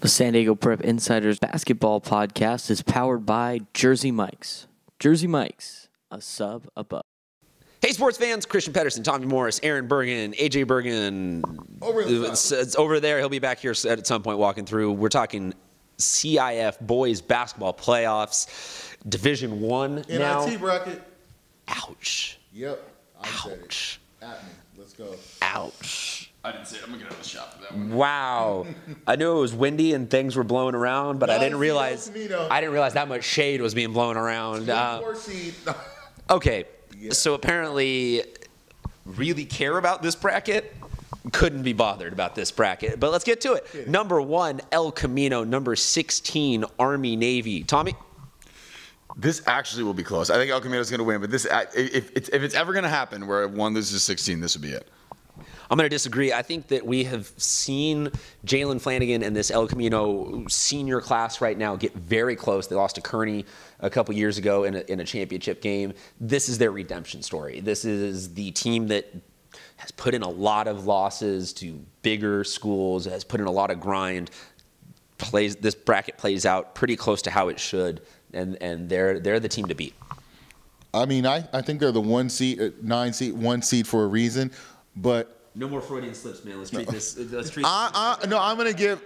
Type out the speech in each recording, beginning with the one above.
The San Diego Prep Insiders basketball podcast is powered by Jersey Mike's. Jersey Mike's, a sub above. Hey, sports fans, Christian Pedersen, Tommy Morris, Aaron Bergen, AJ Bergen. It's over there. He'll be back here at some point walking through. We're talking CIF boys basketball playoffs, Division I now. NIT bracket. Ouch. Yep. Ouch. At me. Let's go. Ouch. I didn't say it. I'm going to get out of the shop for that one. Wow. I knew it was windy and things were blowing around, but I didn't realize Camino. that much shade was being blown around. 24 seed. Okay. Yeah. So apparently really care about this bracket. Couldn't be bothered about this bracket. But let's get to it. Yeah. Number 1, El Camino. Number 16, Army Navy. Tommy? This actually will be close. I think El Camino's going to win, but this, if it's ever going to happen where one loses 16, this would be it. I'm going to disagree. I think that we have seen Jalen Flanagan and this El Camino senior class right now get very close. They lost to Kearney a couple years ago in a championship game. This is their redemption story. This is the team that has put in a lot of losses to bigger schools, has put in a lot of grind. This bracket plays out pretty close to how it should, and they're the team to beat. I mean, I think they're the 1 seed for a reason, but No more Freudian slips, man. Let's treat this. I'm gonna give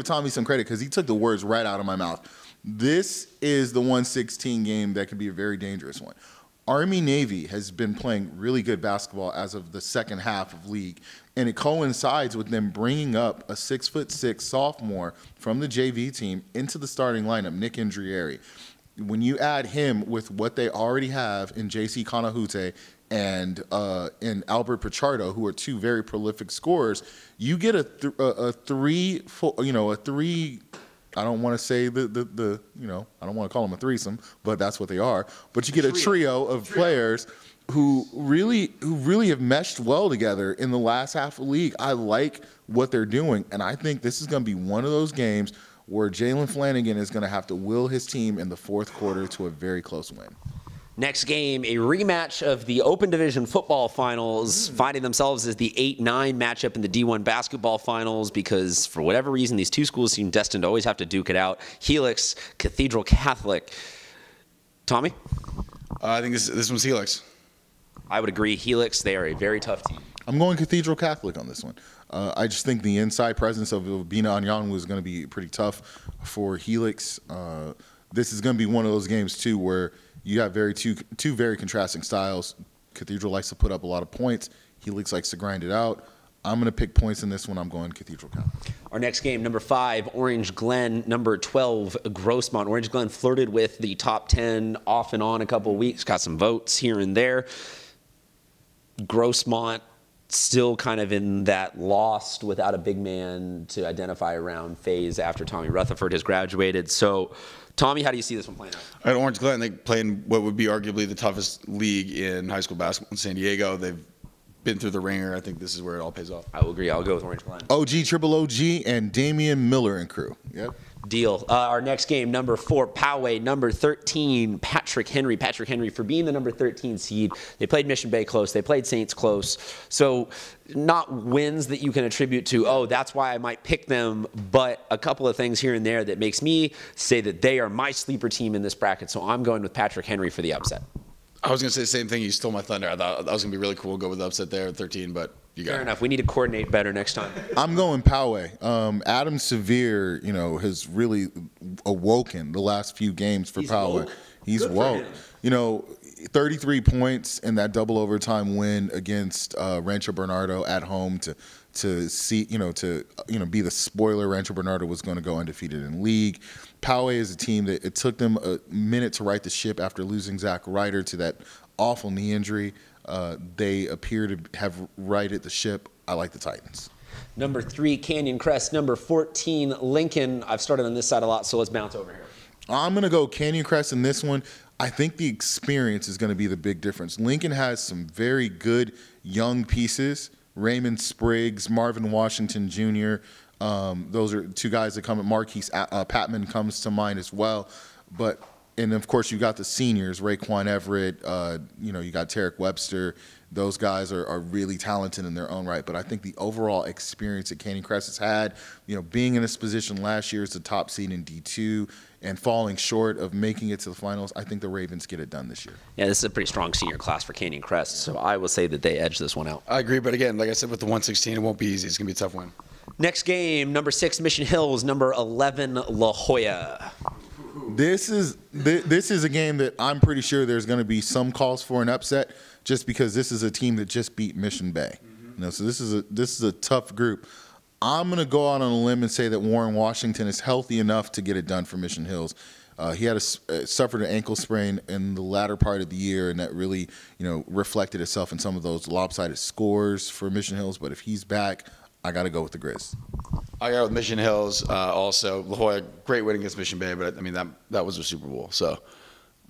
Tommy some credit because he took the words right out of my mouth. This is the 116 game that could be a very dangerous one. Army Navy has been playing really good basketball as of the second half of league, and it coincides with them bringing up a 6'6" sophomore from the JV team into the starting lineup, Nick Indrieri. When you add him with what they already have in J.C. Kanahute and in Albert Pichardo, who are two very prolific scorers, you get a three. I don't want to say I don't want to call them a threesome, but that's what they are. But you get a trio of players who really have meshed well together in the last half of the league. I like what they're doing, and I think this is going to be one of those games where Jalen Flanagan is going to have to will his team in the fourth quarter to a very close win. Next game, a rematch of the Open Division football finals, finding themselves as the 8-9 matchup in the D1 basketball finals because, for whatever reason, these two schools seem destined to always have to duke it out. Helix, Cathedral Catholic. Tommy? I think this one's Helix. I would agree. Helix, they are a very tough team. I'm going Cathedral Catholic on this one. I just think the inside presence of Bina Anyanwu is going to be pretty tough for Helix. This is going to be one of those games, too, where you have two very contrasting styles. Cathedral likes to put up a lot of points. Helix likes to grind it out. I'm going to pick points in this one. I'm going Cathedral Catholic. Our next game, number 5, Orange Glen. Number 12, Grossmont. Orange Glen flirted with the top 10 off and on a couple of weeks. Got some votes here and there. Grossmont still kind of in that lost without a big man to identify around phase after Tommy Rutherford has graduated. So, Tommy, how do you see this one playing out? At Orange Glen, they play in what would be arguably the toughest league in high school basketball in San Diego. They've been through the ringer. I think this is where it all pays off. I will agree. I'll go with Orange Glen. Triple OG, and Damian Miller and crew. Yep. Deal. Our next game, number 4, Poway. Number 13, Patrick Henry. Patrick Henry, for being the number 13 seed, they played Mission Bay close. They played Saints close. So not wins that you can attribute to, that's why I might pick them, but a couple of things here and there that makes me say that they are my sleeper team in this bracket. So I'm going with Patrick Henry for the upset. I was going to say the same thing. You stole my thunder. I thought that was going to be really cool to go with the upset there at 13, but you got it. Fair enough. We need to coordinate better next time. I'm going Poway. Adam Severe, has really awoken the last few games for Poway. He's woke. 33 points in that double overtime win against Rancho Bernardo at home to see, be the spoiler. Rancho Bernardo was going to go undefeated in league. Poway is a team that it took them a minute to right the ship after losing Zach Ryder to that awful knee injury. They appear to have righted the ship. I like the Titans. Number 3, Canyon Crest. Number 14, Lincoln. I've started on this side a lot, so let's bounce over here. I'm going to go Canyon Crest in this one. I think the experience is going to be the big difference. Lincoln has some very good young pieces. Raymond Spriggs, Marvin Washington Jr. Those are two guys that come. Marquise Patman comes to mind as well. But And of course, you got the seniors, Raekwon Everett. You got Tarek Webster. Those guys are really talented in their own right. But I think the overall experience that Canyon Crest has had, being in this position last year as the top seed in D2 and falling short of making it to the finals, I think the Ravens get it done this year. Yeah, this is a pretty strong senior class for Canyon Crest, so I will say that they edge this one out. I agree, but again, like I said, with the 116, it won't be easy. It's going to be a tough win. Next game, number 6, Mission Hills, number 11, La Jolla. This is a game that I'm pretty sure there's going to be some calls for an upset, just because this is a team that just beat Mission Bay. So this is a tough group. I'm going to go out on a limb and say that Warren Washington is healthy enough to get it done for Mission Hills. He had suffered an ankle sprain in the latter part of the year, and that really reflected itself in some of those lopsided scores for Mission Hills. But if he's back, I got to go with the Grizz. I got with Mission Hills. Also, La Jolla, great win against Mission Bay, but I mean that was a Super Bowl, so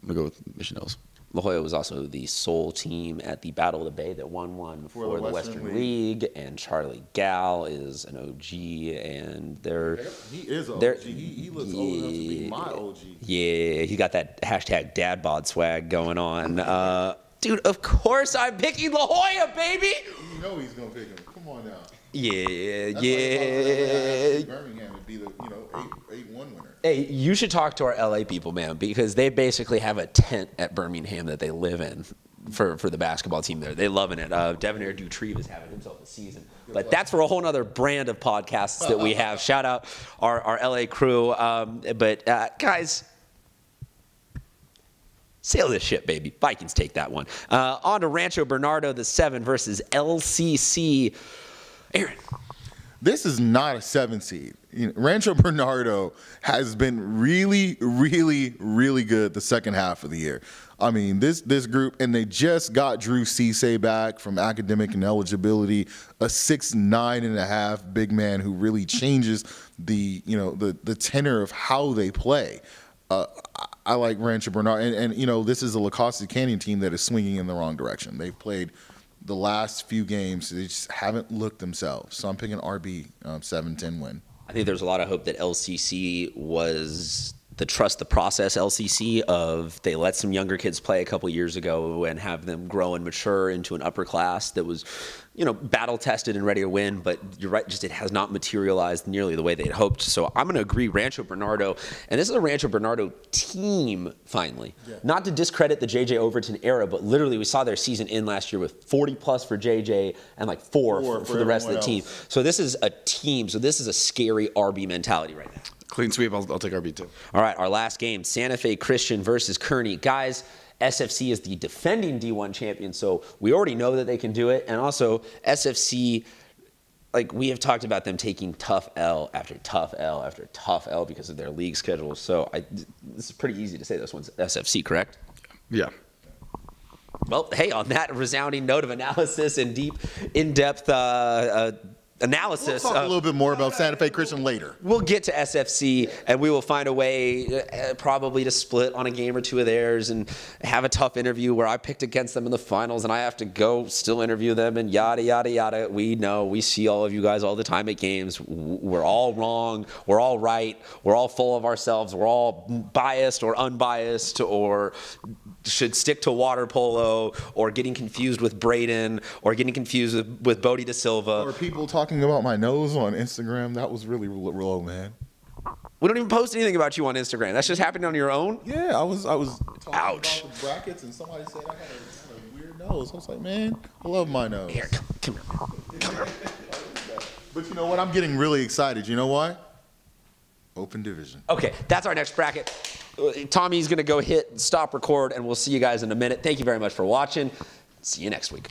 I'm gonna go with Mission Hills. La Jolla was also the sole team at the Battle of the Bay that won one for the Western League, and Charlie Gall is an OG, and he is an OG. He looks old enough to be my OG. Yeah, he got that hashtag dad bod swag going on. Dude, of course I'm picking La Jolla, baby. You know he's gonna pick him. Come on now. Yeah. Birmingham would be the 8-1 winner. Hey, you should talk to our LA people, man, because they basically have a tent at Birmingham that they live in for the basketball team there. They're loving it. Devonair Dutrieve is having himself a season. But that's for a whole other brand of podcasts that we have. Shout out our LA crew. Guys, sail this ship, baby. Vikings take that one. On to Rancho Bernardo, the 7 versus LCC. Aaron. This is not a 7 seed. Rancho Bernardo has been really, really, really good the second half of the year. I mean, this group, and they just got Drew Cisse back from academic ineligibility, a 6'9.5" big man who really changes the tenor of how they play. I like Rancho Bernardo, and this is a La Costa Canyon team that is swinging in the wrong direction. They've played the last few games, they just haven't looked themselves. So I'm picking RB 7-10 win. I think there's a lot of hope that LCC was the trust the process LCC of they let some younger kids play a couple years ago and have them grow and mature into an upper class that was, battle tested and ready to win. But you're right, just it has not materialized nearly the way they had hoped. So I'm going to agree, Rancho Bernardo, and this is a Rancho Bernardo team finally. Yeah. Not to discredit the JJ Overton era, but literally we saw their season in last year with 40 plus for JJ and like 4 for the rest of the team. So this is a team. So this is a scary RB mentality right now. Clean sweep. I'll take RB too. All right, our last game, Santa Fe Christian versus Kearney. Guys, SFC is the defending D1 champion, so we already know that they can do it. And also, SFC, we have talked about them taking tough L after tough L after tough L because of their league schedule. So this is pretty easy to say this one's SFC, correct? Yeah. Well, hey, on that resounding note of analysis and deep, in-depth analysis. We'll talk a little bit more about Santa Fe Christian later. We'll get to SFC, and we will find a way probably to split on a game or two of theirs and have a tough interview where I picked against them in the finals, and I have to go still interview them and yada, yada, yada. We know. We see all of you guys all the time at games. We're all wrong. We're all right. We're all full of ourselves. We're all biased or unbiased or should stick to water polo or getting confused with Braden or getting confused with Bodie Da Silva. Or people talking about my nose on Instagram. That was really low, man. We don't even post anything about you on Instagram. That's just happening on your own? Yeah, I was talking Ouch. about the brackets, and somebody said I had a weird nose. I was like, man, I love my nose. Here, come here. But you know what? I'm getting really excited. You know why? Open division. Okay, that's our next bracket. Tommy's going to go hit stop record, and we'll see you guys in a minute. Thank you very much for watching. See you next week.